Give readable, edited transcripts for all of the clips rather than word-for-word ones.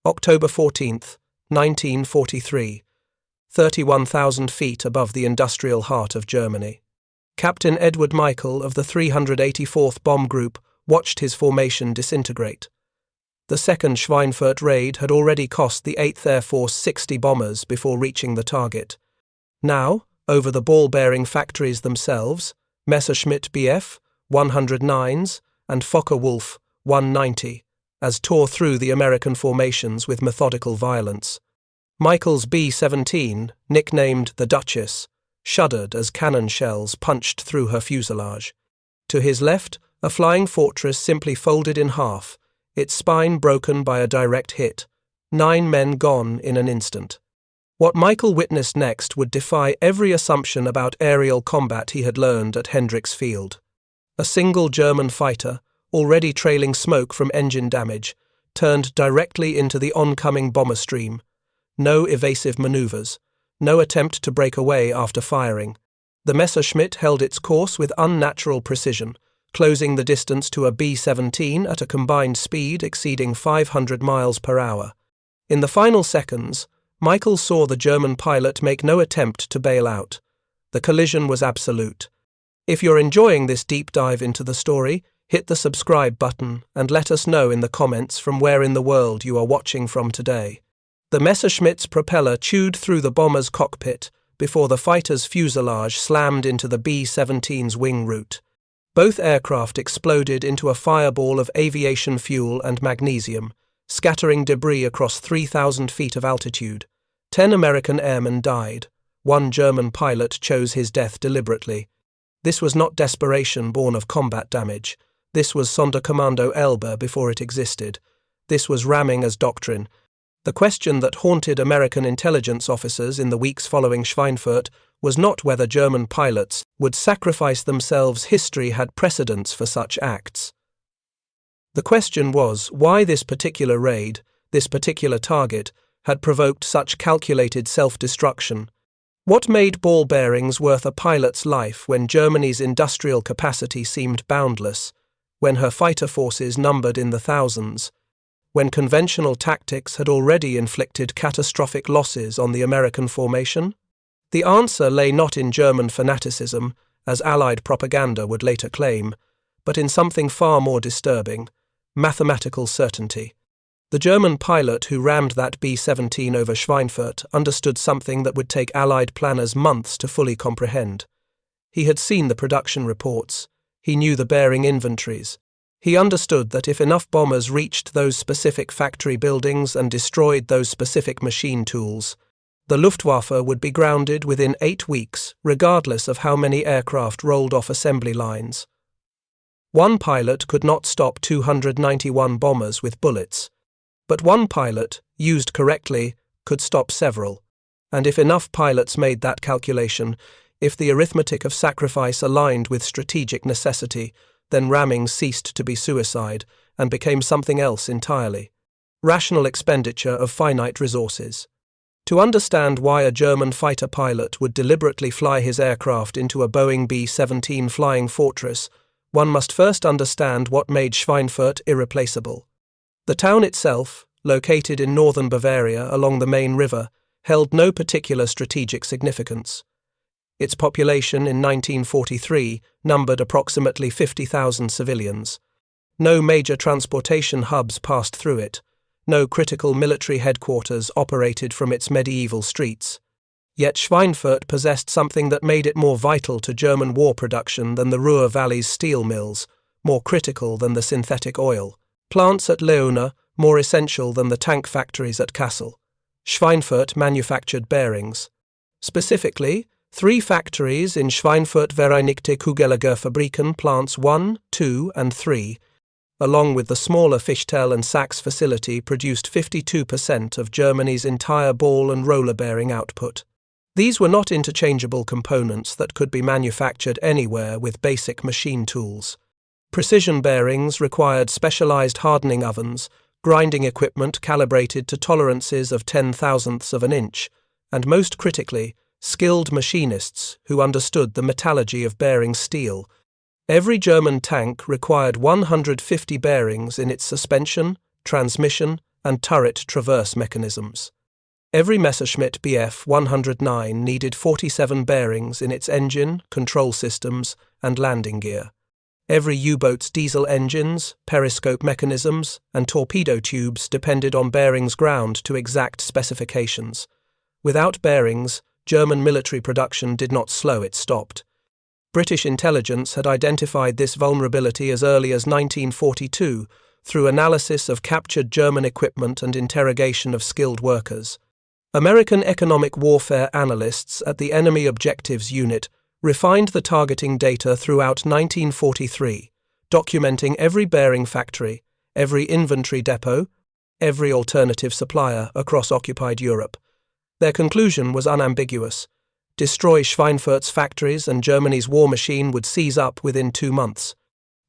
October 14th, 1943, 31,000 feet above the industrial heart of Germany. Captain Edward Michael of the 384th Bomb Group watched his formation disintegrate. The second Schweinfurt raid had already cost the 8th Air Force 60 bombers before reaching the target. Now, over the ball-bearing factories themselves, Messerschmitt Bf. 109s and Focke-Wulf 190, as tore through the American formations with methodical violence. Michael's B-17, nicknamed the Duchess, shuddered as cannon shells punched through her fuselage. To his left, a flying fortress simply folded in half, its spine broken by a direct hit, 9 men gone in an instant. What Michael witnessed next would defy every assumption about aerial combat he had learned at Hendricks Field. A single German fighter, already trailing smoke from engine damage, turned directly into the oncoming bomber stream. No evasive maneuvers, no attempt to break away after firing. The Messerschmitt held its course with unnatural precision, closing the distance to a B-17 at a combined speed exceeding 500 miles per hour. In the final seconds, Michael saw the German pilot make no attempt to bail out. The collision was absolute. If you're enjoying this deep dive into the story, hit the subscribe button and let us know in the comments from where in the world you are watching from today. The Messerschmitt's propeller chewed through the bomber's cockpit before the fighter's fuselage slammed into the B-17's wing root. Both aircraft exploded into a fireball of aviation fuel and magnesium, scattering debris across 3,000 feet of altitude. 10 American airmen died. 1 German pilot chose his death deliberately. This was not desperation born of combat damage. This was Sonderkommando Elbe before it existed. This was ramming as doctrine. The question that haunted American intelligence officers in the weeks following Schweinfurt was not whether German pilots would sacrifice themselves. History had precedents for such acts. The question was why this particular raid, this particular target, had provoked such calculated self-destruction. What made ball bearings worth a pilot's life when Germany's industrial capacity seemed boundless, when her fighter forces numbered in the thousands, when conventional tactics had already inflicted catastrophic losses on the American formation? The answer lay not in German fanaticism, as Allied propaganda would later claim, but in something far more disturbing: mathematical certainty. The German pilot who rammed that B-17 over Schweinfurt understood something that would take Allied planners months to fully comprehend. He had seen the production reports. He knew the bearing inventories. He understood that if enough bombers reached those specific factory buildings and destroyed those specific machine tools, the Luftwaffe would be grounded within 8 weeks, regardless of how many aircraft rolled off assembly lines. One pilot could not stop 291 bombers with bullets. But one pilot, used correctly, could stop several. And if enough pilots made that calculation, if the arithmetic of sacrifice aligned with strategic necessity, then ramming ceased to be suicide and became something else entirely: rational expenditure of finite resources. To understand why a German fighter pilot would deliberately fly his aircraft into a Boeing B-17 flying fortress, one must first understand what made Schweinfurt irreplaceable. The town itself, located in northern Bavaria along the main river, held no particular strategic significance. Its population in 1943 numbered approximately 50,000 civilians. No major transportation hubs passed through it. No critical military headquarters operated from its medieval streets. Yet Schweinfurt possessed something that made it more vital to German war production than the Ruhr Valley's steel mills, more critical than the synthetic oil. Plants at Leuna, more essential than the tank factories at Kassel. Schweinfurt manufactured bearings. Specifically, 3 factories in Schweinfurt Vereinigte Kugellagerfabriken plants 1, 2, and 3, along with the smaller Fichtel and Sachs facility, produced 52% of Germany's entire ball and roller bearing output. These were not interchangeable components that could be manufactured anywhere with basic machine tools. Precision bearings required specialized hardening ovens, grinding equipment calibrated to tolerances of 10,000ths of an inch, and most critically, skilled machinists who understood the metallurgy of bearing steel. Every German tank required 150 bearings in its suspension, transmission, and turret traverse mechanisms. Every Messerschmitt Bf 109 needed 47 bearings in its engine, control systems, and landing gear. Every U-boat's diesel engines, periscope mechanisms, and torpedo tubes depended on bearings ground to exact specifications. Without bearings, German military production did not slow, it stopped. British intelligence had identified this vulnerability as early as 1942 through analysis of captured German equipment and interrogation of skilled workers. American economic warfare analysts at the Enemy Objectives Unit refined the targeting data throughout 1943, documenting every bearing factory, every inventory depot, every alternative supplier across occupied Europe. Their conclusion was unambiguous. Destroy Schweinfurt's factories and Germany's war machine would seize up within 2 months.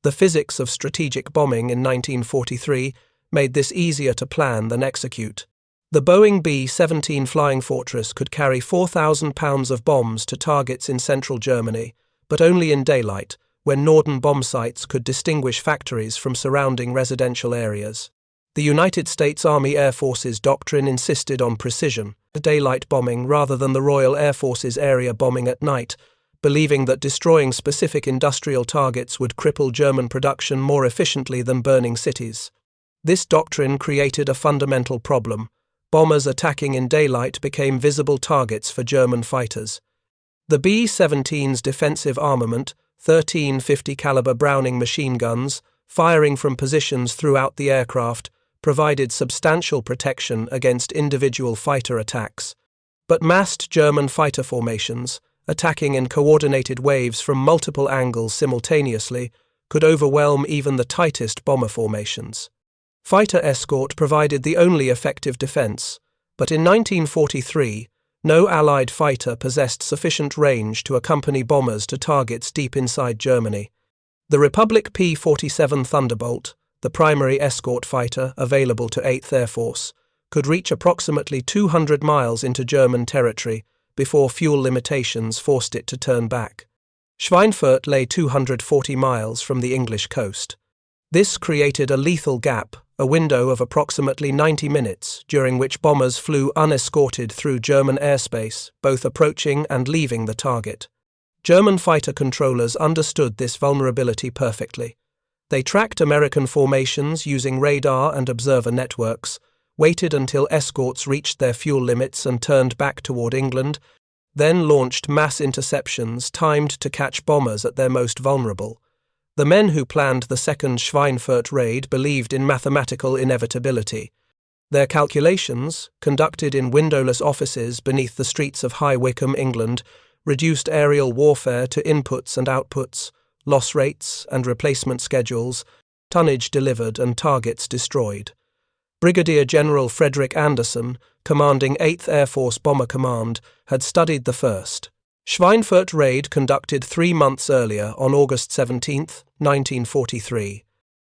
The physics of strategic bombing in 1943 made this easier to plan than execute. The Boeing B-17 Flying Fortress could carry 4,000 pounds of bombs to targets in central Germany, but only in daylight, when Norden bomb sites could distinguish factories from surrounding residential areas. The United States Army Air Force's doctrine insisted on precision, daylight bombing rather than the Royal Air Force's area bombing at night, believing that destroying specific industrial targets would cripple German production more efficiently than burning cities. This doctrine created a fundamental problem. Bombers attacking in daylight became visible targets for German fighters. The B-17's defensive armament, 13 50-caliber Browning machine guns, firing from positions throughout the aircraft, provided substantial protection against individual fighter attacks. But massed German fighter formations, attacking in coordinated waves from multiple angles simultaneously, could overwhelm even the tightest bomber formations. Fighter escort provided the only effective defense, but in 1943, no Allied fighter possessed sufficient range to accompany bombers to targets deep inside Germany. The Republic P-47 Thunderbolt, the primary escort fighter available to 8th Air Force, could reach approximately 200 miles into German territory before fuel limitations forced it to turn back. Schweinfurt lay 240 miles from the English coast. This created a lethal gap, a window of approximately 90 minutes, during which bombers flew unescorted through German airspace, both approaching and leaving the target. German fighter controllers understood this vulnerability perfectly. They tracked American formations using radar and observer networks, waited until escorts reached their fuel limits and turned back toward England, then launched mass interceptions timed to catch bombers at their most vulnerable. The men who planned the second Schweinfurt raid believed in mathematical inevitability. Their calculations, conducted in windowless offices beneath the streets of High Wycombe, England, reduced aerial warfare to inputs and outputs, loss rates and replacement schedules, tonnage delivered and targets destroyed. Brigadier General Frederick Anderson, commanding 8th Air Force Bomber Command, had studied the first Schweinfurt raid conducted 3 months earlier on August 17, 1943.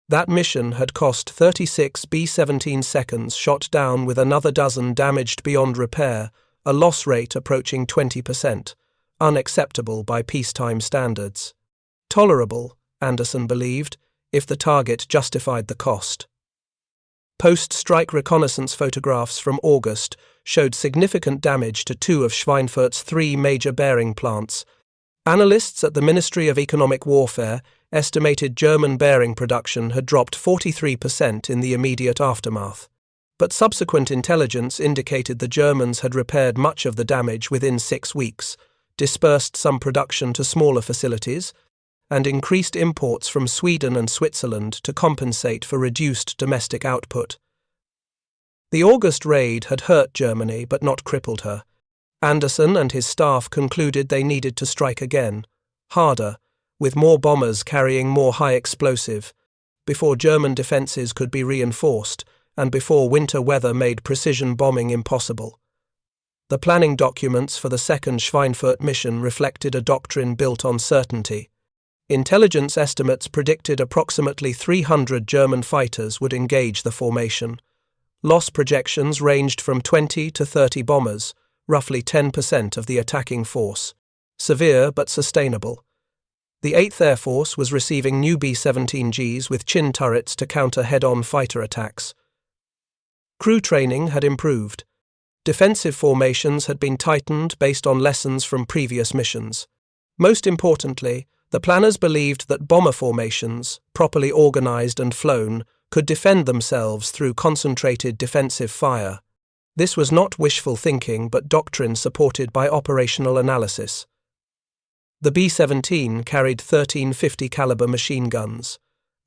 That mission had cost 36 B-17 seconds shot down with another dozen damaged beyond repair, a loss rate approaching 20%, unacceptable by peacetime standards. Tolerable, Anderson believed, if the target justified the cost. Post-strike reconnaissance photographs from August showed significant damage to 2 of Schweinfurt's 3 major bearing plants. Analysts at the Ministry of Economic Warfare estimated German bearing production had dropped 43% in the immediate aftermath. But subsequent intelligence indicated the Germans had repaired much of the damage within 6 weeks, dispersed some production to smaller facilities, and increased imports from Sweden and Switzerland to compensate for reduced domestic output. The August raid had hurt Germany but not crippled her. Anderson and his staff concluded they needed to strike again, harder, with more bombers carrying more high explosive, before German defences could be reinforced and before winter weather made precision bombing impossible. The planning documents for the second Schweinfurt mission reflected a doctrine built on certainty. Intelligence estimates predicted approximately 300 German fighters would engage the formation. Loss projections ranged from 20 to 30 bombers, roughly 10% of the attacking force. Severe but sustainable. The 8th Air Force was receiving new B-17Gs with chin turrets to counter head-on fighter attacks. Crew training had improved. Defensive formations had been tightened based on lessons from previous missions. Most importantly, the planners believed that bomber formations, properly organized and flown, could defend themselves through concentrated defensive fire. This was not wishful thinking but doctrine supported by operational analysis. The B-17 carried 13 50 caliber machine guns.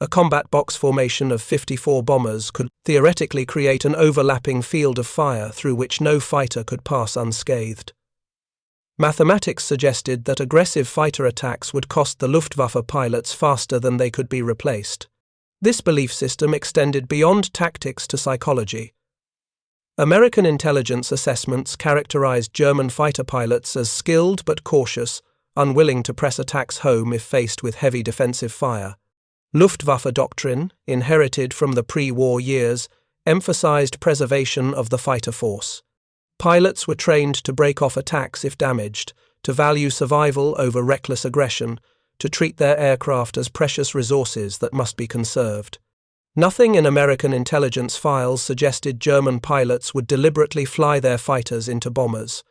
A combat box formation of 54 bombers could theoretically create an overlapping field of fire through which no fighter could pass unscathed. Mathematics suggested that aggressive fighter attacks would cost the Luftwaffe pilots faster than they could be replaced. This belief system extended beyond tactics to psychology. American intelligence assessments characterized German fighter pilots as skilled but cautious, unwilling to press attacks home if faced with heavy defensive fire. Luftwaffe doctrine, inherited from the pre-war years, emphasized preservation of the fighter force. Pilots were trained to break off attacks if damaged, to value survival over reckless aggression, to treat their aircraft as precious resources that must be conserved. Nothing in American intelligence files suggested German pilots would deliberately fly their fighters into bombers.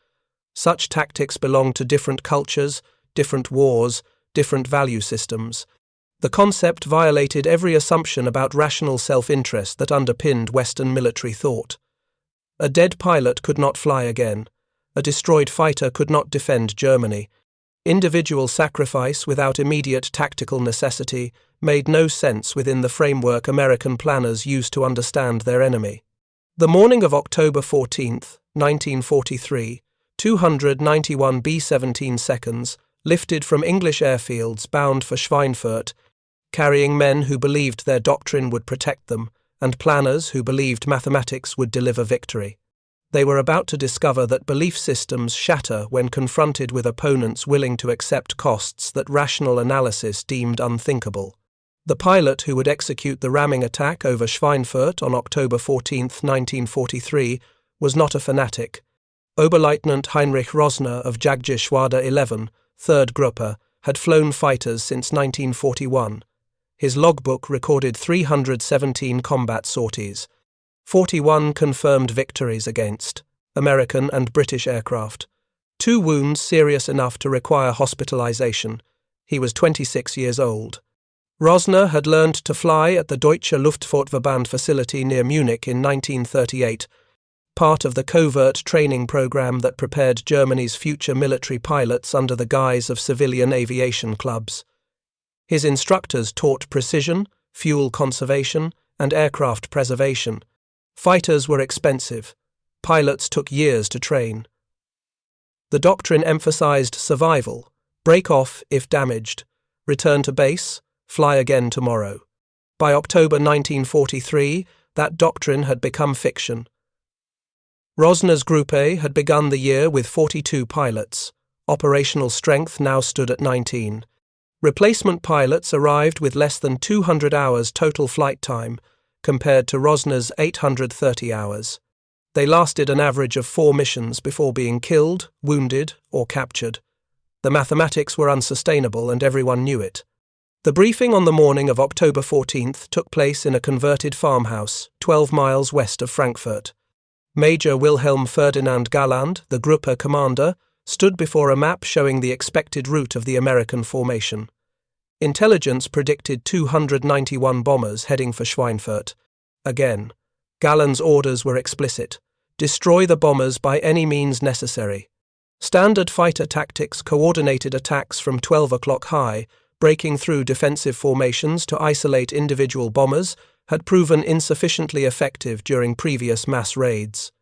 Such tactics belonged to different cultures, different wars, different value systems. The concept violated every assumption about rational self-interest that underpinned Western military thought. A dead pilot could not fly again. A destroyed fighter could not defend Germany. Individual sacrifice without immediate tactical necessity made no sense within the framework American planners used to understand their enemy. The morning of October 14, 1943, 291 B-17 seconds lifted from English airfields bound for Schweinfurt, carrying men who believed their doctrine would protect them, and planners who believed mathematics would deliver victory. They were about to discover that belief systems shatter when confronted with opponents willing to accept costs that rational analysis deemed unthinkable. The pilot who would execute the ramming attack over Schweinfurt on October 14, 1943, was not a fanatic. Oberleutnant Heinrich Rosner of Jagdgeschwader 11, 3rd Gruppe, had flown fighters since 1941. His logbook recorded 317 combat sorties, 41 confirmed victories against American and British aircraft, 2 wounds serious enough to require hospitalization. He was 26 years old. Rosner had learned to fly at the Deutsche Luftfahrtverband facility near Munich in 1938, part of the covert training program that prepared Germany's future military pilots under the guise of civilian aviation clubs. His instructors taught precision, fuel conservation, and aircraft preservation. Fighters were expensive. Pilots took years to train. The doctrine emphasized survival, break off if damaged, return to base, fly again tomorrow. By October 1943, that doctrine had become fiction. Rosner's Gruppe had begun the year with 42 pilots. Operational strength now stood at 19. Replacement pilots arrived with less than 200 hours total flight time, compared to Rosner's 830 hours. They lasted an average of 4 missions before being killed, wounded, or captured. The mathematics were unsustainable and everyone knew it. The briefing on the morning of October 14th took place in a converted farmhouse, 12 miles west of Frankfurt. Major Wilhelm Ferdinand Galland, the Gruppe commander, stood before a map showing the expected route of the American formation. Intelligence predicted 291 bombers heading for Schweinfurt. Again, Galland's orders were explicit: destroy the bombers by any means necessary. Standard fighter tactics coordinated attacks from 12 o'clock high, breaking through defensive formations to isolate individual bombers, had proven insufficiently effective during previous mass raids.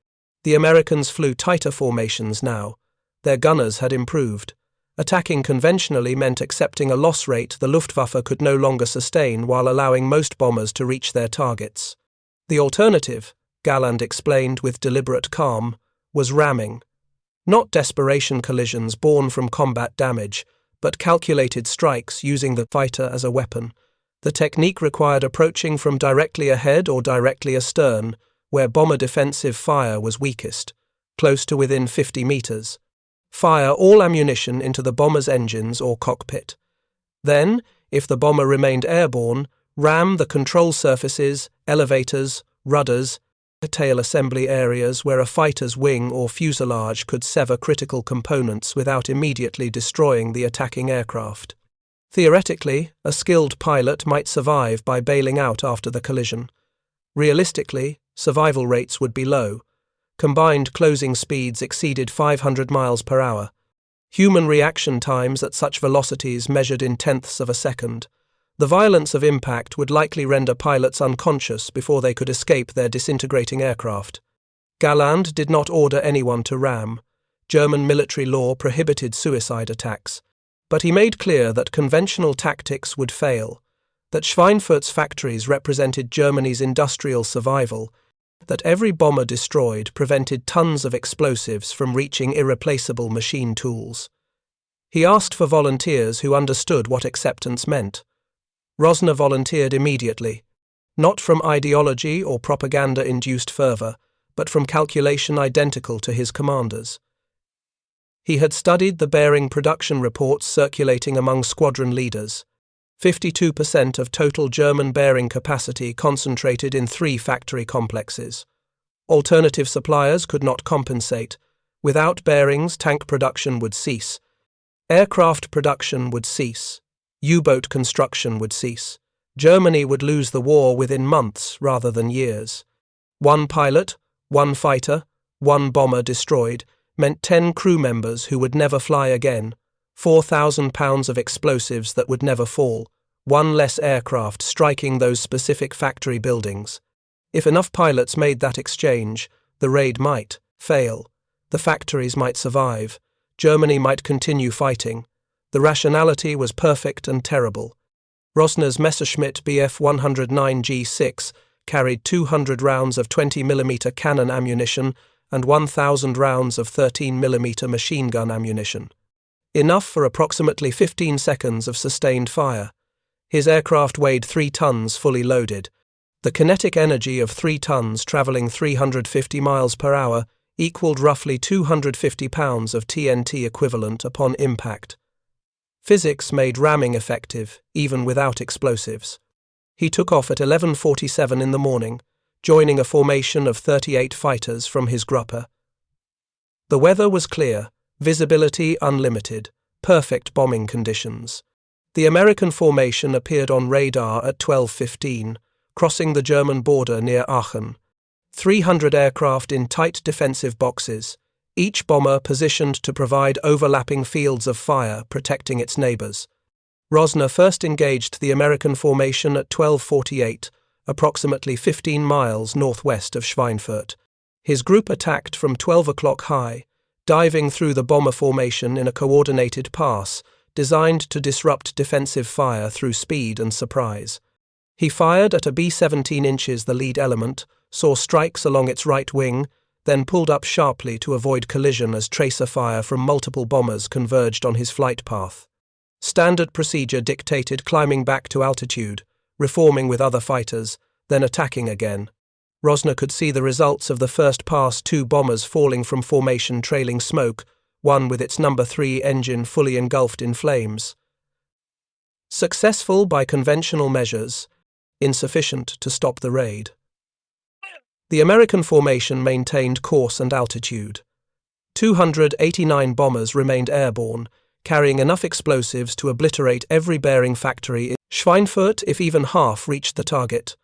The Americans flew tighter formations now. Their gunners had improved. Attacking conventionally meant accepting a loss rate the Luftwaffe could no longer sustain while allowing most bombers to reach their targets. The alternative, Galland explained with deliberate calm, was ramming. Not desperation collisions born from combat damage, but calculated strikes using the fighter as a weapon. The technique required approaching from directly ahead or directly astern, where bomber defensive fire was weakest, close to within 50 meters. Fire all ammunition into the bomber's engines or cockpit. Then, if the bomber remained airborne, ram the control surfaces, elevators, rudders, tail assembly areas where a fighter's wing or fuselage could sever critical components without immediately destroying the attacking aircraft. Theoretically, a skilled pilot might survive by bailing out after the collision. Realistically, survival rates would be low. Combined closing speeds exceeded 500 miles per hour. Human reaction times at such velocities measured in tenths of a second. The violence of impact would likely render pilots unconscious before they could escape their disintegrating aircraft. Galland did not order anyone to ram. German military law prohibited suicide attacks. But he made clear that conventional tactics would fail, that Schweinfurt's factories represented Germany's industrial survival, that every bomber destroyed prevented tons of explosives from reaching irreplaceable machine tools. He asked for volunteers who understood what acceptance meant. Rosner volunteered immediately, not from ideology or propaganda-induced fervor, but from calculation identical to his commanders. He had studied the bearing production reports circulating among squadron leaders. 52% of total German bearing capacity concentrated in 3 factory complexes. Alternative suppliers could not compensate. Without bearings, tank production would cease. Aircraft production would cease. U-boat construction would cease. Germany would lose the war within months rather than years. 1 pilot, 1 fighter, 1 bomber destroyed meant 10 crew members who would never fly again, 4,000 pounds of explosives that would never fall, 1 less aircraft striking those specific factory buildings. If enough pilots made that exchange, the raid might fail. The factories might survive. Germany might continue fighting. The rationality was perfect and terrible. Rosner's Messerschmitt Bf 109G6 carried 200 rounds of 20mm cannon ammunition and 1,000 rounds of 13mm machine gun ammunition. Enough for approximately 15 seconds of sustained fire. His aircraft weighed 3 tons fully loaded. The kinetic energy of 3 tons travelling 350 miles per hour equaled roughly 250 pounds of TNT equivalent upon impact. Physics made ramming effective, even without explosives. He took off at 11:47 in the morning, joining a formation of 38 fighters from his Gruppe. The weather was clear, visibility unlimited, perfect bombing conditions. The American formation appeared on radar at 12:15, crossing the German border near Aachen. 300 aircraft in tight defensive boxes, each bomber positioned to provide overlapping fields of fire protecting its neighbors. Rosner first engaged the American formation at 12:48, approximately 15 miles northwest of Schweinfurt. His group attacked from 12 o'clock high, diving through the bomber formation in a coordinated pass designed to disrupt defensive fire through speed and surprise. He fired at a B-17 inches the lead element, saw strikes along its right wing, then pulled up sharply to avoid collision as tracer fire from multiple bombers converged on his flight path. Standard procedure dictated climbing back to altitude, reforming with other fighters, then attacking again. Rosner could see the results of the first pass, 2 bombers falling from formation trailing smoke, one with its number 3 engine fully engulfed in flames. Successful by conventional measures, insufficient to stop the raid. The American formation maintained course and altitude. 289 bombers remained airborne, carrying enough explosives to obliterate every bearing factory in Schweinfurt if even half reached the target.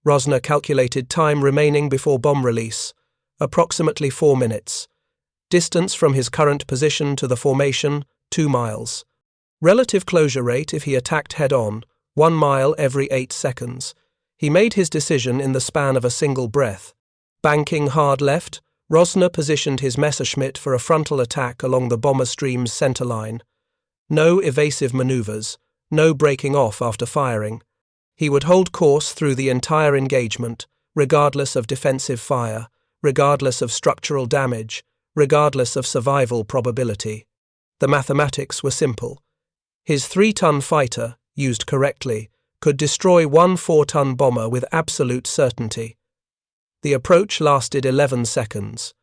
Rosner calculated time remaining before bomb release, approximately 4 minutes. Distance from his current position to the formation, 2 miles. Relative closure rate if he attacked head-on, 1 mile every 8 seconds. He made his decision in the span of a single breath. Banking hard left, Rosner positioned his Messerschmitt for a frontal attack along the bomber stream's center line. No evasive maneuvers, no breaking off after firing. He would hold course through the entire engagement, regardless of defensive fire, regardless of structural damage, regardless of survival probability. The mathematics were simple. His 3-ton fighter, used correctly, could destroy 1 4-ton bomber with absolute certainty. The approach lasted 11 seconds.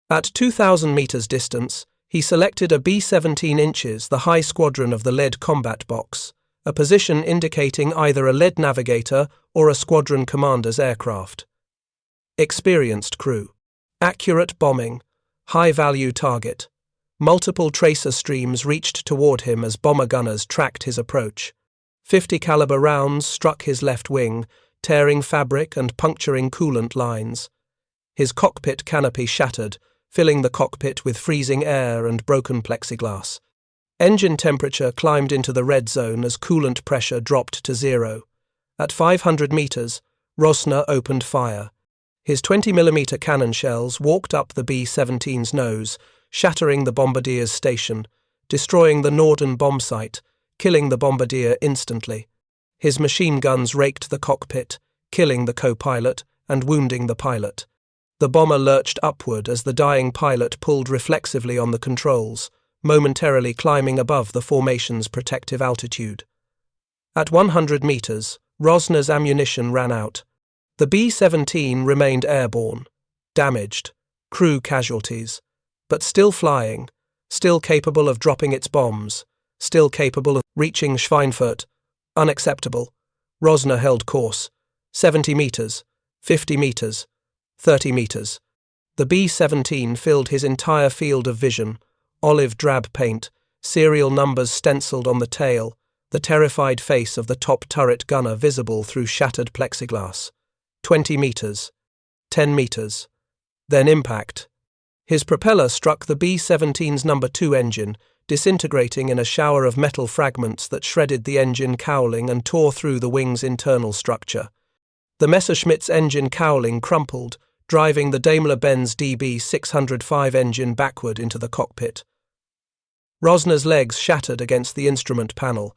At 2,000 meters distance, he selected a B-17 inches, the high squadron of the lead combat box, a position indicating either a lead navigator or a squadron commander's aircraft. Experienced crew. Accurate bombing. High-value target. Multiple tracer streams reached toward him as bomber gunners tracked his approach. 50 caliber rounds struck his left wing, tearing fabric and puncturing coolant lines. His cockpit canopy shattered, filling the cockpit with freezing air and broken plexiglass. Engine temperature climbed into the red zone as coolant pressure dropped to zero. At 500 meters, Rosner opened fire. His 20mm cannon shells walked up the B-17's nose, shattering the bombardier's station, destroying the Norden bomb site, killing the bombardier instantly. His machine guns raked the cockpit, killing the co-pilot and wounding the pilot. The bomber lurched upward as the dying pilot pulled reflexively on the controls, momentarily climbing above the formation's protective altitude. At 100 meters, Rosner's ammunition ran out. The B-17 remained airborne, damaged, crew casualties, but still flying, still capable of dropping its bombs, still capable of reaching Schweinfurt. Unacceptable. Rosner held course. 70 meters, 50 meters, 30 meters. The B-17 filled his entire field of vision, olive drab paint, serial numbers stenciled on the tail, the terrified face of the top turret gunner visible through shattered plexiglass. 20 meters, 10 meters. Then impact. His propeller struck the B-17's No. 2 engine, disintegrating in a shower of metal fragments that shredded the engine cowling and tore through the wing's internal structure. The Messerschmitt's engine cowling crumpled, driving the Daimler-Benz DB605 engine backward into the cockpit. Rosner's legs shattered against the instrument panel.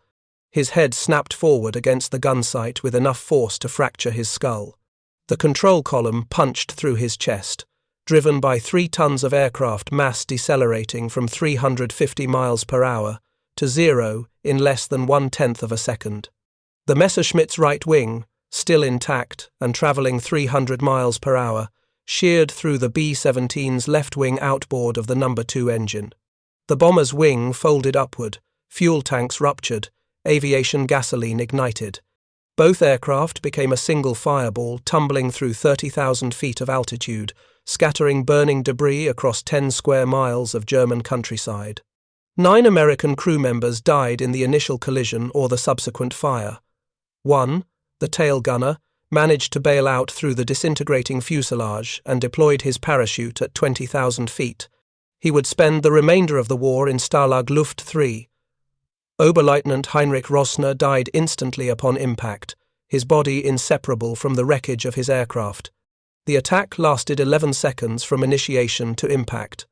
His head snapped forward against the gun sight with enough force to fracture his skull. The control column punched through his chest, driven by 3 tons of aircraft mass decelerating from 350 miles per hour to zero in less than 1/10 of a second. The Messerschmitt's right wing, still intact and traveling 300 miles per hour, sheared through the B-17's left wing outboard of the No. 2 engine. The bomber's wing folded upward, fuel tanks ruptured, aviation gasoline ignited. Both aircraft became a single fireball tumbling through 30,000 feet of altitude, scattering burning debris across 10 square miles of German countryside. 9 American crew members died in the initial collision or the subsequent fire. 1, the tail gunner, managed to bail out through the disintegrating fuselage and deployed his parachute at 20,000 feet. He would spend the remainder of the war in Stalag Luft 3. Oberleutnant Heinrich Rosner died instantly upon impact, his body inseparable from the wreckage of his aircraft. The attack lasted 11 seconds from initiation to impact.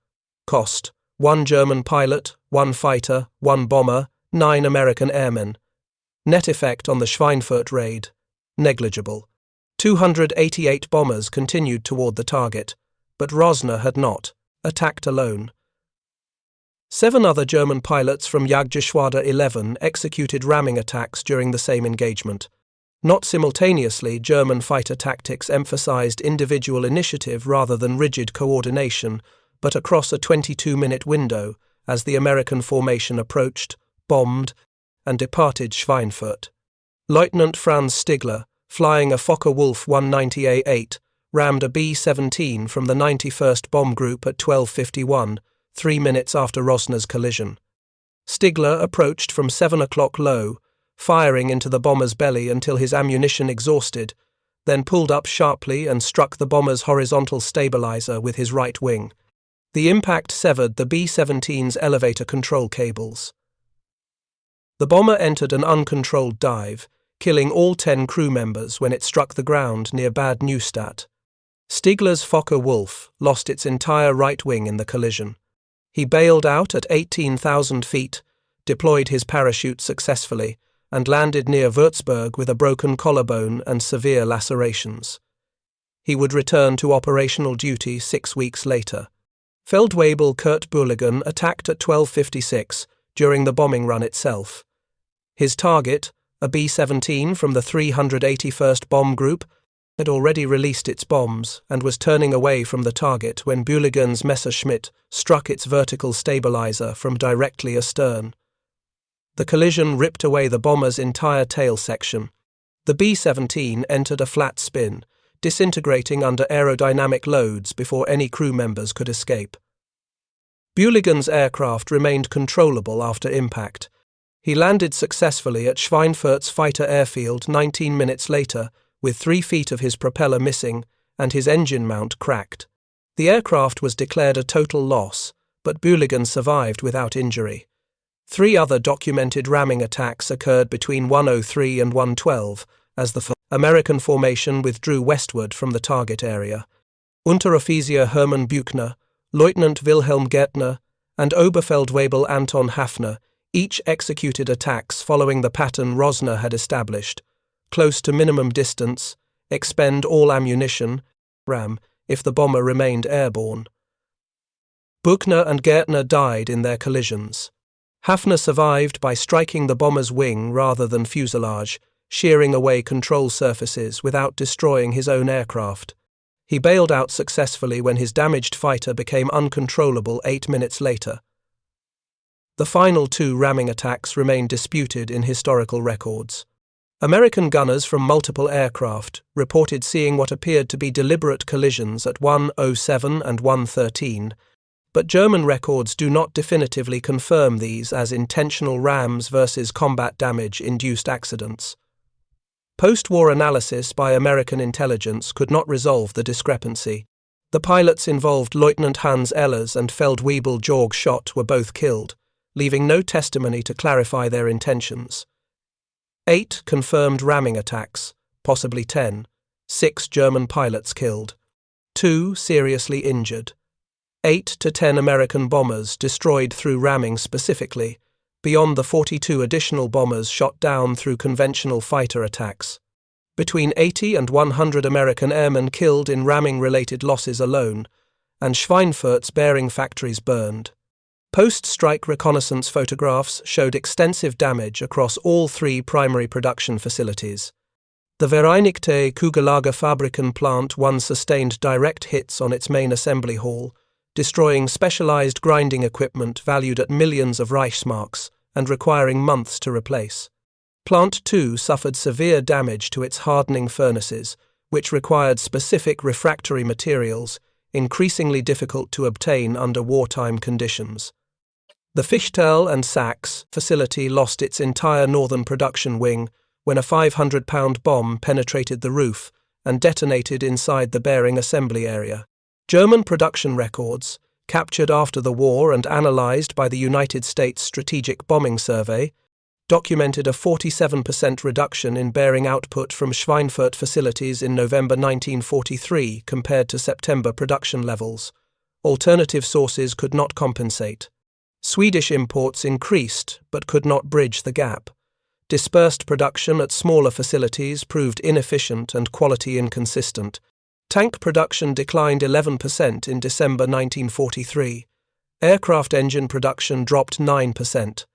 Cost: 1 German pilot, 1 fighter, 1 bomber, 9 American airmen. Net effect on the Schweinfurt raid: negligible. 288 bombers continued toward the target, but Rosner had not, attacked alone. 7 other German pilots from Jagdgeschwader 11 executed ramming attacks during the same engagement. Not simultaneously, German fighter tactics emphasized individual initiative rather than rigid coordination, but across a 22-minute window as the American formation approached, bombed, and departed Schweinfurt. Lieutenant Franz Stigler, flying a Fokker-Wulf 190A8, rammed a B-17 from the 91st Bomb Group at 12:51, 3 minutes after Rosner's collision. Stigler approached from 7 o'clock low, firing into the bomber's belly until his ammunition exhausted, then pulled up sharply and struck the bomber's horizontal stabilizer with his right wing. The impact severed the B-17's elevator control cables. The bomber entered an uncontrolled dive, killing all 10 crew members when it struck the ground near Bad Neustadt. Stigler's Fokker-Wulf lost its entire right wing in the collision. He bailed out at 18,000 feet, deployed his parachute successfully, and landed near Würzburg with a broken collarbone and severe lacerations. He would return to operational duty 6 weeks later. Feldwebel Kurt Bulligan attacked at 12:56 during the bombing run itself. His target, a B-17 from the 381st Bomb Group, had already released its bombs and was turning away from the target when Bulligan's Messerschmitt struck its vertical stabilizer from directly astern. The collision ripped away the bomber's entire tail section. The B-17 entered a flat spin, disintegrating under aerodynamic loads before any crew members could escape. Bühligen's aircraft remained controllable after impact. He landed successfully at Schweinfurt's fighter airfield 19 minutes later, with 3 feet of his propeller missing and his engine mount cracked. The aircraft was declared a total loss, but Bühligen survived without injury. 3 other documented ramming attacks occurred between 1:03 and 1:12 as the American formation withdrew westward from the target area. Unteroffizier Hermann Büchner, Lieutenant Wilhelm Gärtner, and Oberfeldwebel Anton Hafner each executed attacks following the pattern Rosner had established: close to minimum distance, expend all ammunition, ram, if the bomber remained airborne. Büchner and Gärtner died in their collisions. Hafner survived by striking the bomber's wing rather than fuselage, shearing away control surfaces without destroying his own aircraft. He bailed out successfully when his damaged fighter became uncontrollable 8 minutes later. The final 2 ramming attacks remain disputed in historical records. American gunners from multiple aircraft reported seeing what appeared to be deliberate collisions at 1:07 and 1:13, but German records do not definitively confirm these as intentional rams versus combat damage-induced accidents. Post-war analysis by American intelligence could not resolve the discrepancy. The pilots involved, Lieutenant Hans Ehlers and Feldwebel Georg Schott, were both killed, leaving no testimony to clarify their intentions. 8 confirmed ramming attacks, possibly 10, 6 German pilots killed, 2 seriously injured, 8 to 10 American bombers destroyed through ramming specifically, beyond the 42 additional bombers shot down through conventional fighter attacks. Between 80 and 100 American airmen killed in ramming-related losses alone, and Schweinfurt's bearing factories burned. Post-strike reconnaissance photographs showed extensive damage across all 3 primary production facilities. The Vereinigte Kugellagerfabriken plant 1 sustained direct hits on its main assembly hall, destroying specialized grinding equipment valued at millions of Reichsmarks and requiring months to replace. Plant 2 suffered severe damage to its hardening furnaces, which required specific refractory materials, increasingly difficult to obtain under wartime conditions. The Fichtel and Sachs facility lost its entire northern production wing when a 500-pound bomb penetrated the roof and detonated inside the bearing assembly area. German production records, captured after the war and analyzed by the United States Strategic Bombing Survey, documented a 47% reduction in bearing output from Schweinfurt facilities in November 1943 compared to September production levels. Alternative sources could not compensate. Swedish imports increased but could not bridge the gap. Dispersed production at smaller facilities proved inefficient and quality inconsistent. Tank production declined 11% in December 1943. Aircraft engine production dropped 9%.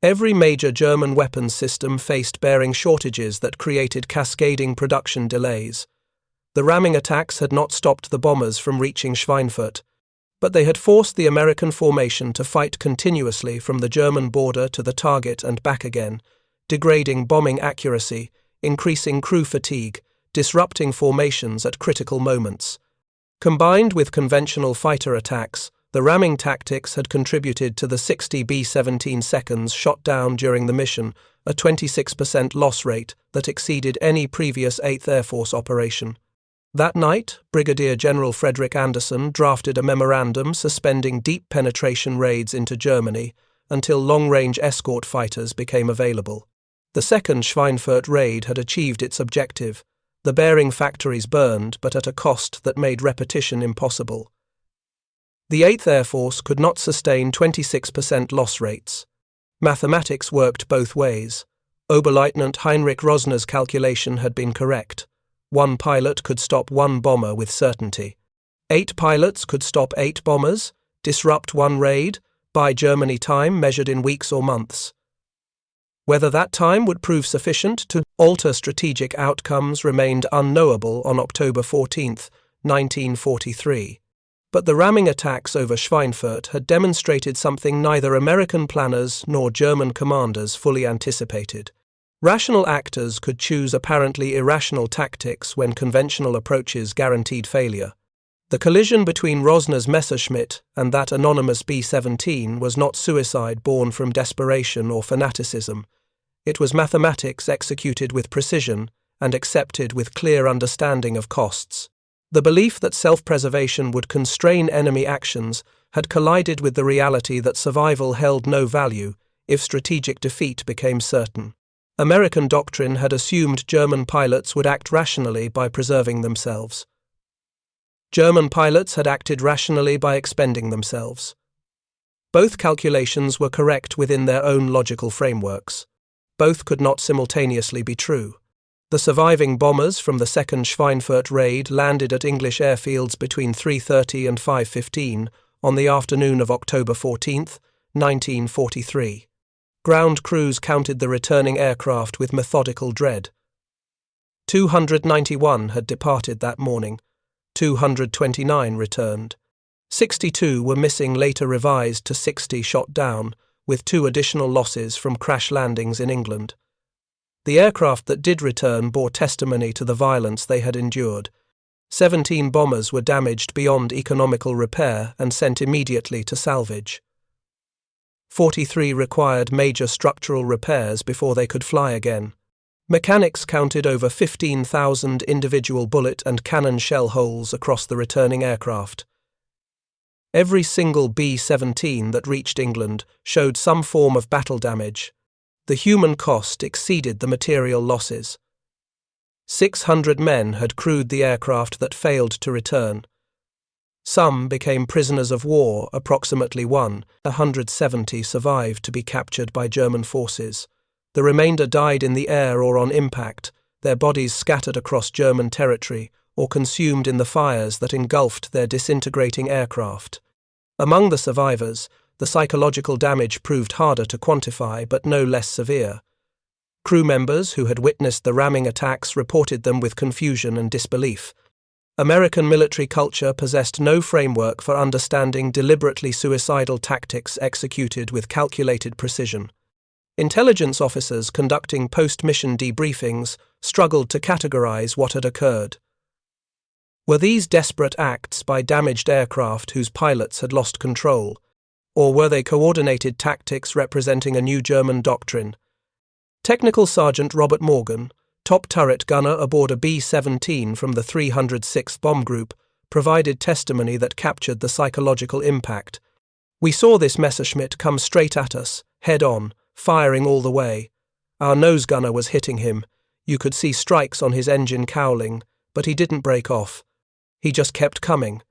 Every major German weapons system faced bearing shortages that created cascading production delays. The ramming attacks had not stopped the bombers from reaching Schweinfurt, but they had forced the American formation to fight continuously from the German border to the target and back again, degrading bombing accuracy, increasing crew fatigue, disrupting formations at critical moments. Combined with conventional fighter attacks, the ramming tactics had contributed to the 60 B-17 seconds shot down during the mission, a 26% loss rate that exceeded any previous 8th Air Force operation. That night, Brigadier General Frederick Anderson drafted a memorandum suspending deep penetration raids into Germany until long-range escort fighters became available. The second Schweinfurt raid had achieved its objective. The bearing factories burned, but at a cost that made repetition impossible. The 8th Air Force could not sustain 26% loss rates. Mathematics worked both ways. Oberleutnant Heinrich Rosner's calculation had been correct. 1 pilot could stop 1 bomber with certainty. 8 pilots could stop 8 bombers, disrupt 1 raid, buy Germany time measured in weeks or months. Whether that time would prove sufficient to alter strategic outcomes remained unknowable on October 14, 1943. But the ramming attacks over Schweinfurt had demonstrated something neither American planners nor German commanders fully anticipated. Rational actors could choose apparently irrational tactics when conventional approaches guaranteed failure. The collision between Rosner's Messerschmitt and that anonymous B-17 was not suicide born from desperation or fanaticism. It was mathematics executed with precision and accepted with clear understanding of costs. The belief that self-preservation would constrain enemy actions had collided with the reality that survival held no value if strategic defeat became certain. American doctrine had assumed German pilots would act rationally by preserving themselves. German pilots had acted rationally by expending themselves. Both calculations were correct within their own logical frameworks. Both could not simultaneously be true. The surviving bombers from the second Schweinfurt raid landed at English airfields between 3:30 and 5:15 on the afternoon of October 14, 1943. Ground crews counted the returning aircraft with methodical dread. 291 had departed that morning. 229 returned. 62 were missing, later revised to 60 shot down, with 2 additional losses from crash landings in England. The aircraft that did return bore testimony to the violence they had endured. 17 bombers were damaged beyond economical repair and sent immediately to salvage. 43 required major structural repairs before they could fly again. Mechanics counted over 15,000 individual bullet and cannon shell holes across the returning aircraft. Every single B-17 that reached England showed some form of battle damage. The human cost exceeded the material losses. 600 men had crewed the aircraft that failed to return. Some became prisoners of war, approximately 170 survived to be captured by German forces. The remainder died in the air or on impact, their bodies scattered across German territory or consumed in the fires that engulfed their disintegrating aircraft. Among the survivors, the psychological damage proved harder to quantify but no less severe. Crew members who had witnessed the ramming attacks reported them with confusion and disbelief. American military culture possessed no framework for understanding deliberately suicidal tactics executed with calculated precision. Intelligence officers conducting post-mission debriefings struggled to categorize what had occurred. Were these desperate acts by damaged aircraft whose pilots had lost control, or were they coordinated tactics representing a new German doctrine? Technical Sergeant Robert Morgan, top turret gunner aboard a B-17 from the 306th Bomb Group, provided testimony that captured the psychological impact. "We saw this Messerschmitt come straight at us, head-on, firing all the way. Our nose gunner was hitting him. You could see strikes on his engine cowling, but he didn't break off. He just kept coming.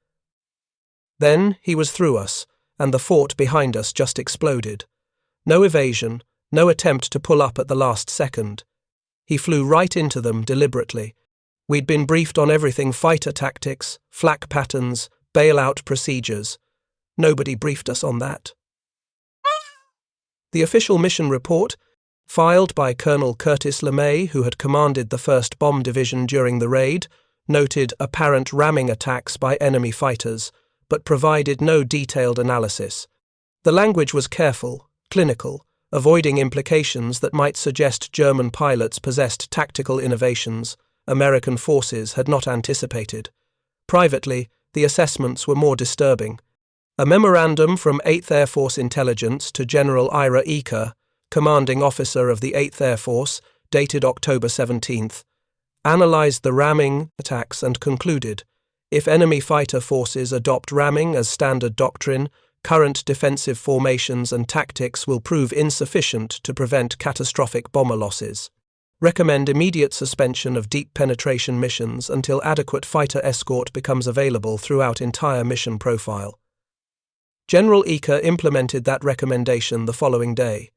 Then he was through us, and the fort behind us just exploded. No evasion, no attempt to pull up at the last second. He flew right into them deliberately. We'd been briefed on everything: fighter tactics, flak patterns, bailout procedures. Nobody briefed us on that." The official mission report, filed by Colonel Curtis LeMay, who had commanded the 1st Bomb Division during the raid, noted apparent ramming attacks by enemy fighters, but provided no detailed analysis. The language was careful, clinical, avoiding implications that might suggest German pilots possessed tactical innovations American forces had not anticipated. Privately, the assessments were more disturbing. A memorandum from 8th Air Force Intelligence to General Ira Eaker, commanding officer of the 8th Air Force, dated October 17th, analyzed the ramming attacks and concluded, if enemy fighter forces adopt ramming as standard doctrine, current defensive formations and tactics will prove insufficient to prevent catastrophic bomber losses. Recommend immediate suspension of deep penetration missions until adequate fighter escort becomes available throughout entire mission profile. General Eaker implemented that recommendation the following day.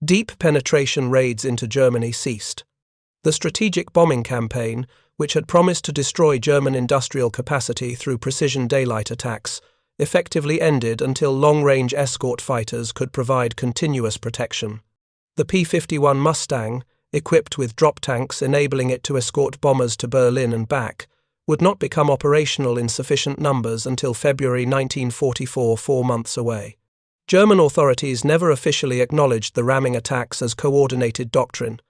Deep penetration raids into Germany ceased. The strategic bombing campaign, which had promised to destroy German industrial capacity through precision daylight attacks, effectively ended until long-range escort fighters could provide continuous protection. The P-51 Mustang, equipped with drop tanks enabling it to escort bombers to Berlin and back, would not become operational in sufficient numbers until February 1944, 4 months away. German authorities never officially acknowledged the ramming attacks as coordinated doctrine.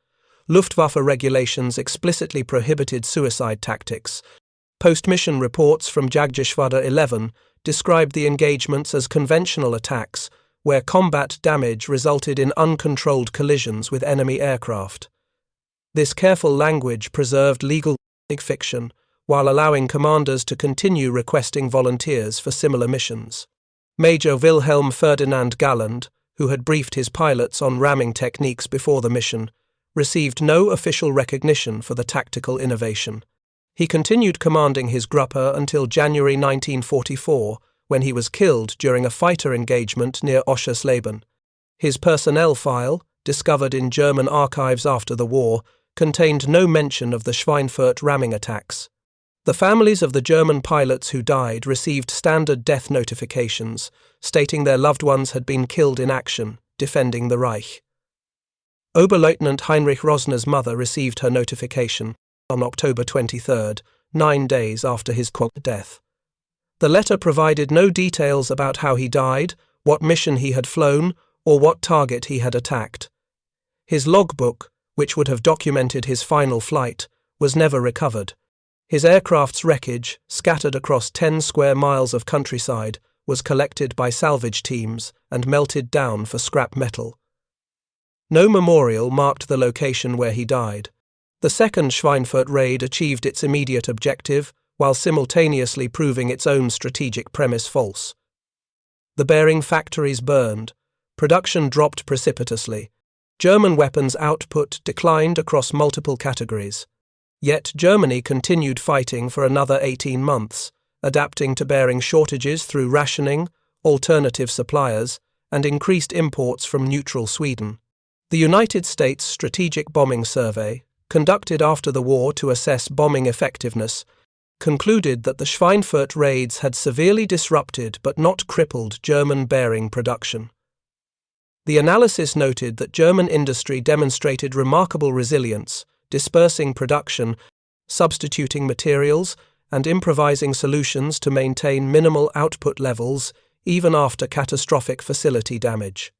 Luftwaffe regulations explicitly prohibited suicide tactics. Post-mission reports from Jagdgeschwader 11 described the engagements as conventional attacks, where combat damage resulted in uncontrolled collisions with enemy aircraft. This careful language preserved legal fiction, while allowing commanders to continue requesting volunteers for similar missions. Major Wilhelm Ferdinand Galland, who had briefed his pilots on ramming techniques before the mission, received no official recognition for the tactical innovation. He continued commanding his Gruppe until January 1944, when he was killed during a fighter engagement near Oschersleben. His personnel file, discovered in German archives after the war, contained no mention of the Schweinfurt ramming attacks. The families of the German pilots who died received standard death notifications, stating their loved ones had been killed in action, defending the Reich. Oberleutnant Heinrich Rosner's mother received her notification on October 23, 9 days after his death. The letter provided no details about how he died, what mission he had flown, or what target he had attacked. His logbook, which would have documented his final flight, was never recovered. His aircraft's wreckage, scattered across 10 square miles of countryside, was collected by salvage teams and melted down for scrap metal. No memorial marked the location where he died. The second Schweinfurt raid achieved its immediate objective, while simultaneously proving its own strategic premise false. The bearing factories burned. Production dropped precipitously. German weapons output declined across multiple categories. Yet Germany continued fighting for another 18 months, adapting to bearing shortages through rationing, alternative suppliers, and increased imports from neutral Sweden. The United States Strategic Bombing Survey, conducted after the war to assess bombing effectiveness, concluded that the Schweinfurt raids had severely disrupted but not crippled German bearing production. The analysis noted that German industry demonstrated remarkable resilience, dispersing production, substituting materials, and improvising solutions to maintain minimal output levels even after catastrophic facility damage.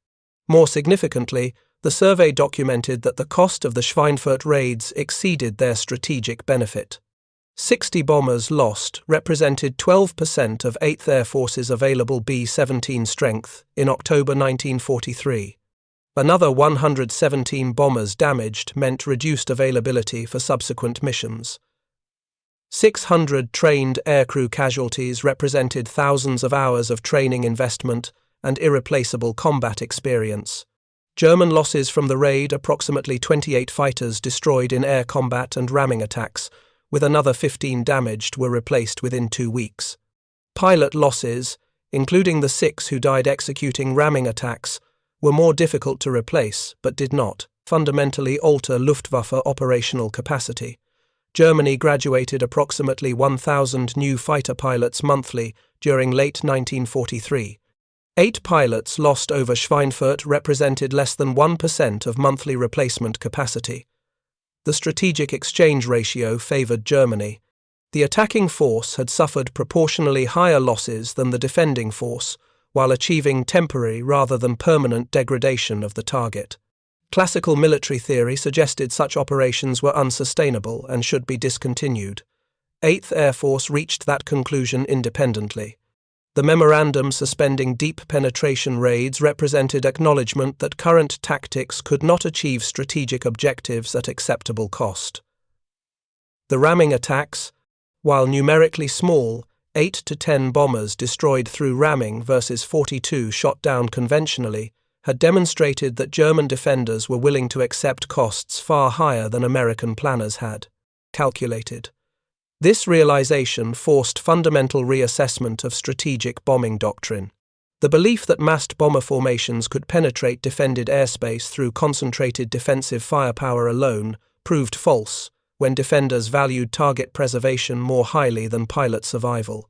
More significantly, the survey documented that the cost of the Schweinfurt raids exceeded their strategic benefit. 60 bombers lost represented 12% of 8th Air Force's available B-17 strength in October 1943. Another 117 bombers damaged meant reduced availability for subsequent missions. 600 trained aircrew casualties represented thousands of hours of training investment and irreplaceable combat experience. German losses from the raid: approximately 28 fighters destroyed in air combat and ramming attacks, with another 15 damaged, were replaced within 2 weeks. Pilot losses, including the 6 who died executing ramming attacks, were more difficult to replace but did not fundamentally alter Luftwaffe operational capacity. Germany graduated approximately 1,000 new fighter pilots monthly during late 1943. 8 pilots lost over Schweinfurt represented less than 1% of monthly replacement capacity. The strategic exchange ratio favored Germany. The attacking force had suffered proportionally higher losses than the defending force, while achieving temporary rather than permanent degradation of the target. Classical military theory suggested such operations were unsustainable and should be discontinued. 8th Air Force reached that conclusion independently. The memorandum suspending deep penetration raids represented acknowledgement that current tactics could not achieve strategic objectives at acceptable cost. The ramming attacks, while numerically small, 8 to 10 bombers destroyed through ramming versus 42 shot down conventionally, had demonstrated that German defenders were willing to accept costs far higher than American planners had calculated. This realization forced fundamental reassessment of strategic bombing doctrine. The belief that massed bomber formations could penetrate defended airspace through concentrated defensive firepower alone proved false when defenders valued target preservation more highly than pilot survival.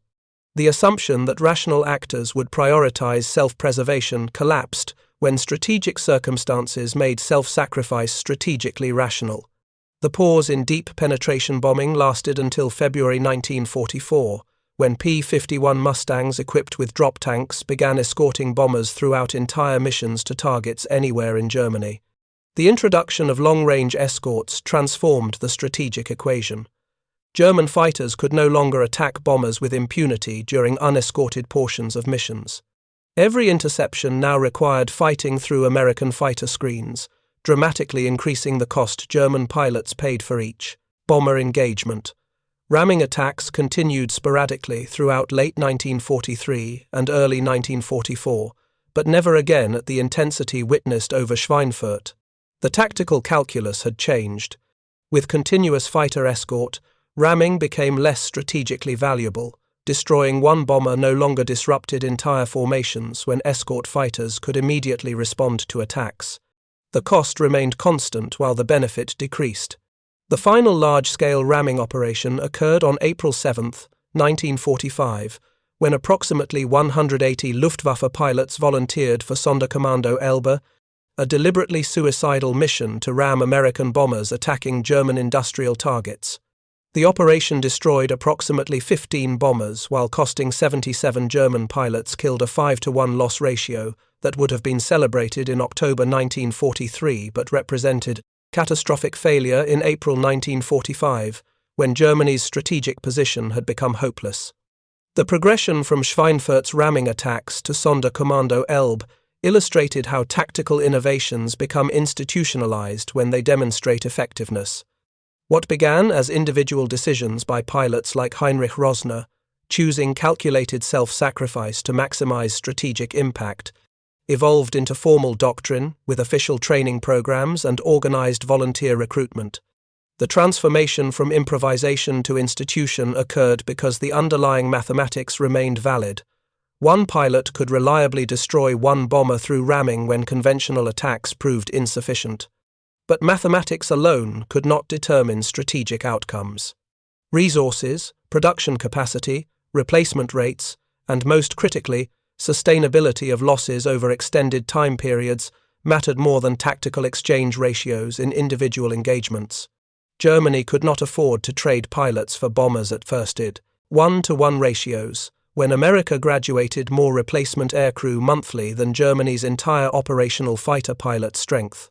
The assumption that rational actors would prioritize self-preservation collapsed when strategic circumstances made self-sacrifice strategically rational. The pause in deep penetration bombing lasted until February 1944, when P-51 Mustangs equipped with drop tanks began escorting bombers throughout entire missions to targets anywhere in Germany. The introduction of long-range escorts transformed the strategic equation. German fighters could no longer attack bombers with impunity during unescorted portions of missions. Every interception now required fighting through American fighter screens, dramatically increasing the cost German pilots paid for each bomber engagement. Ramming attacks continued sporadically throughout late 1943 and early 1944, but never again at the intensity witnessed over Schweinfurt. The tactical calculus had changed. With continuous fighter escort, ramming became less strategically valuable. Destroying one bomber no longer disrupted entire formations when escort fighters could immediately respond to attacks. The cost remained constant while the benefit decreased. The final large-scale ramming operation occurred on April 7, 1945, when approximately 180 Luftwaffe pilots volunteered for Sonderkommando Elbe, a deliberately suicidal mission to ram American bombers attacking German industrial targets. The operation destroyed approximately 15 bombers while costing 77 German pilots killed, a 5-to-1 loss ratio that would have been celebrated in October 1943 but represented catastrophic failure in April 1945, when Germany's strategic position had become hopeless. The progression from Schweinfurt's ramming attacks to Sonderkommando Elbe illustrated how tactical innovations become institutionalized when they demonstrate effectiveness. What began as individual decisions by pilots like Heinrich Rosner, choosing calculated self-sacrifice to maximize strategic impact, evolved into formal doctrine with official training programs and organized volunteer recruitment. The transformation from improvisation to institution occurred because the underlying mathematics remained valid. One pilot could reliably destroy one bomber through ramming when conventional attacks proved insufficient. But mathematics alone could not determine strategic outcomes. Resources, production capacity, replacement rates, and most critically, sustainability of losses over extended time periods mattered more than tactical exchange ratios in individual engagements. Germany could not afford to trade pilots for bombers at first. 1-to-1 ratios, when America graduated more replacement aircrew monthly than Germany's entire operational fighter pilot strength.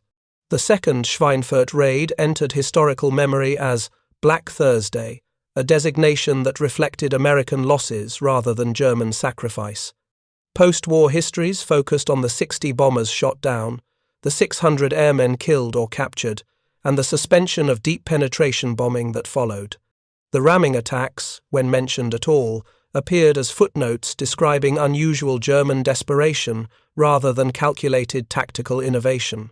The second Schweinfurt raid entered historical memory as Black Thursday, a designation that reflected American losses rather than German sacrifice. Post-war histories focused on the 60 bombers shot down, the 600 airmen killed or captured, and the suspension of deep penetration bombing that followed. The ramming attacks, when mentioned at all, appeared as footnotes describing unusual German desperation rather than calculated tactical innovation.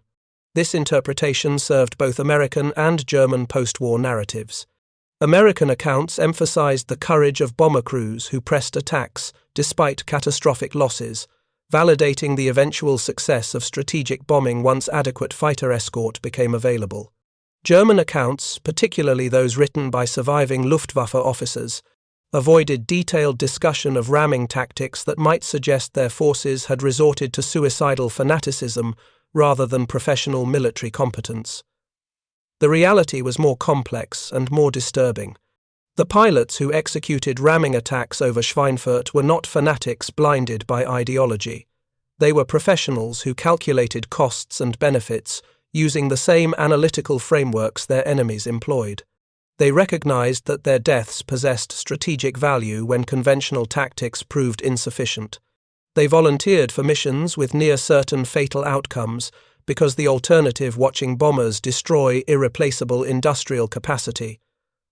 This interpretation served both American and German post-war narratives. American accounts emphasized the courage of bomber crews who pressed attacks despite catastrophic losses, validating the eventual success of strategic bombing once adequate fighter escort became available. German accounts, particularly those written by surviving Luftwaffe officers, avoided detailed discussion of ramming tactics that might suggest their forces had resorted to suicidal fanaticism rather than professional military competence. The reality was more complex and more disturbing. The pilots who executed ramming attacks over Schweinfurt were not fanatics blinded by ideology. They were professionals who calculated costs and benefits using the same analytical frameworks their enemies employed. They recognized that their deaths possessed strategic value when conventional tactics proved insufficient. They volunteered for missions with near-certain fatal outcomes because the alternative, watching bombers destroy irreplaceable industrial capacity,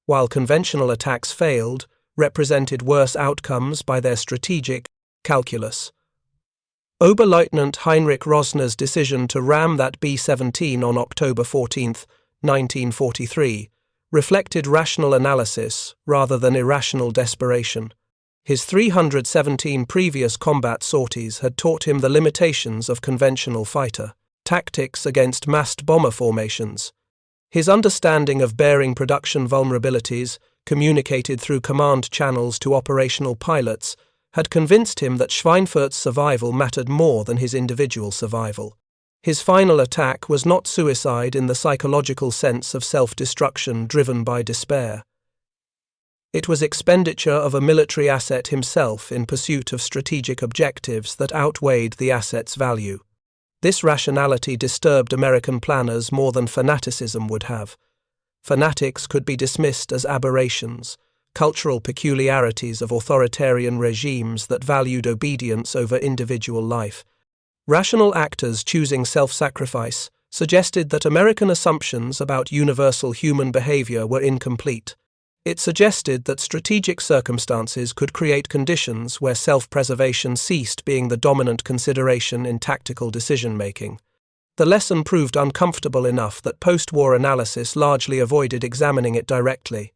while conventional attacks failed, represented worse outcomes by their strategic calculus. Oberleutnant Heinrich Rosner's decision to ram that B-17 on October 14, 1943, reflected rational analysis rather than irrational desperation. His 317 previous combat sorties had taught him the limitations of conventional fighter tactics against massed bomber formations. His understanding of bearing production vulnerabilities, communicated through command channels to operational pilots, had convinced him that Schweinfurt's survival mattered more than his individual survival. His final attack was not suicide in the psychological sense of self-destruction driven by despair. It was expenditure of a military asset himself in pursuit of strategic objectives that outweighed the asset's value. This rationality disturbed American planners more than fanaticism would have. Fanatics could be dismissed as aberrations, cultural peculiarities of authoritarian regimes that valued obedience over individual life. Rational actors choosing self-sacrifice suggested that American assumptions about universal human behavior were incomplete. It suggested that strategic circumstances could create conditions where self-preservation ceased being the dominant consideration in tactical decision-making. The lesson proved uncomfortable enough that post-war analysis largely avoided examining it directly.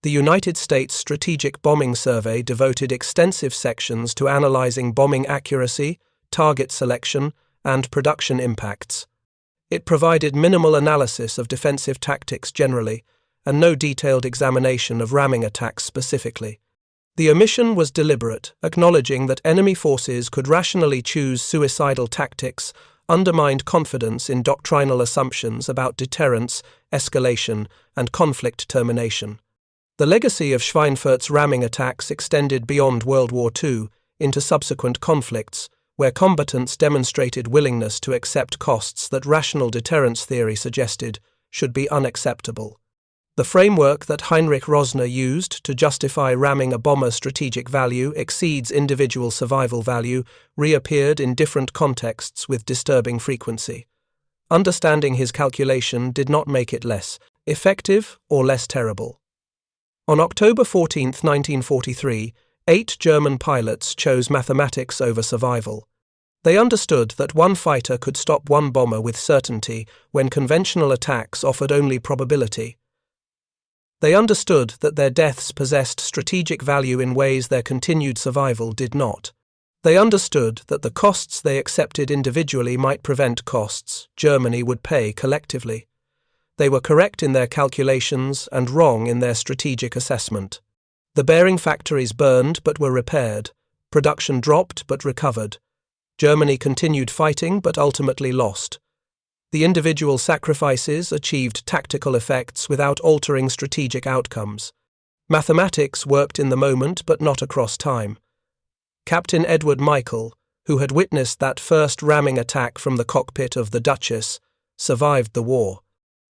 The United States Strategic Bombing Survey devoted extensive sections to analyzing bombing accuracy, target selection, and production impacts. It provided minimal analysis of defensive tactics generally, and no detailed examination of ramming attacks specifically. The omission was deliberate, acknowledging that enemy forces could rationally choose suicidal tactics, undermined confidence in doctrinal assumptions about deterrence, escalation, and conflict termination. The legacy of Schweinfurt's ramming attacks extended beyond World War II into subsequent conflicts, where combatants demonstrated willingness to accept costs that rational deterrence theory suggested should be unacceptable. The framework that Heinrich Rosner used to justify ramming a bomber's strategic value exceeds individual survival value reappeared in different contexts with disturbing frequency. Understanding his calculation did not make it less effective or less terrible. On October 14, 1943, 8 German pilots chose mathematics over survival. They understood that one fighter could stop one bomber with certainty when conventional attacks offered only probability. They understood that their deaths possessed strategic value in ways their continued survival did not. They understood that the costs they accepted individually might prevent costs Germany would pay collectively. They were correct in their calculations and wrong in their strategic assessment. The bearing factories burned but were repaired. Production dropped but recovered. Germany continued fighting but ultimately lost. The individual sacrifices achieved tactical effects without altering strategic outcomes. Mathematics worked in the moment but not across time. Captain Edward Michael, who had witnessed that first ramming attack from the cockpit of the Duchess, survived the war.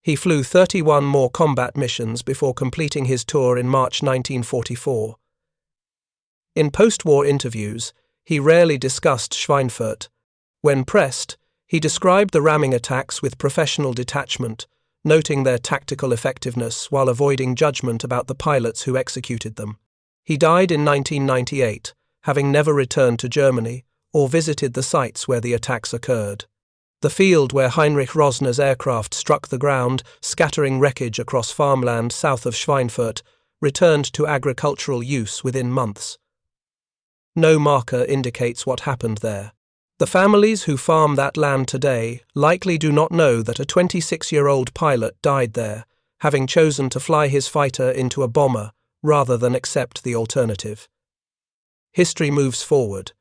He flew 31 more combat missions before completing his tour in March 1944. In post-war interviews, he rarely discussed Schweinfurt. When pressed, he described the ramming attacks with professional detachment, noting their tactical effectiveness while avoiding judgment about the pilots who executed them. He died in 1998, having never returned to Germany or visited the sites where the attacks occurred. The field where Heinrich Rosner's aircraft struck the ground, scattering wreckage across farmland south of Schweinfurt, returned to agricultural use within months. No marker indicates what happened there. The families who farm that land today likely do not know that a 26-year-old pilot died there, having chosen to fly his fighter into a bomber rather than accept the alternative. History moves forward.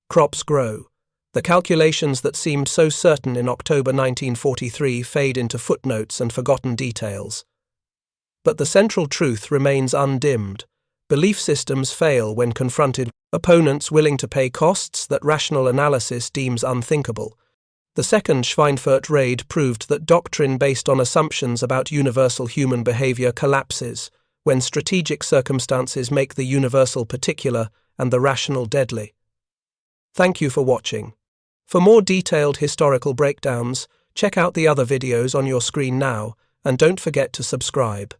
Crops grow. The calculations that seemed so certain in October 1943 fade into footnotes and forgotten details. But the central truth remains undimmed. Belief systems fail when confronted with opponents willing to pay costs that rational analysis deems unthinkable. The second Schweinfurt raid proved that doctrine based on assumptions about universal human behavior collapses when strategic circumstances make the universal particular and the rational deadly. Thank you for watching. For more detailed historical breakdowns, check out the other videos on your screen now, and don't forget to subscribe.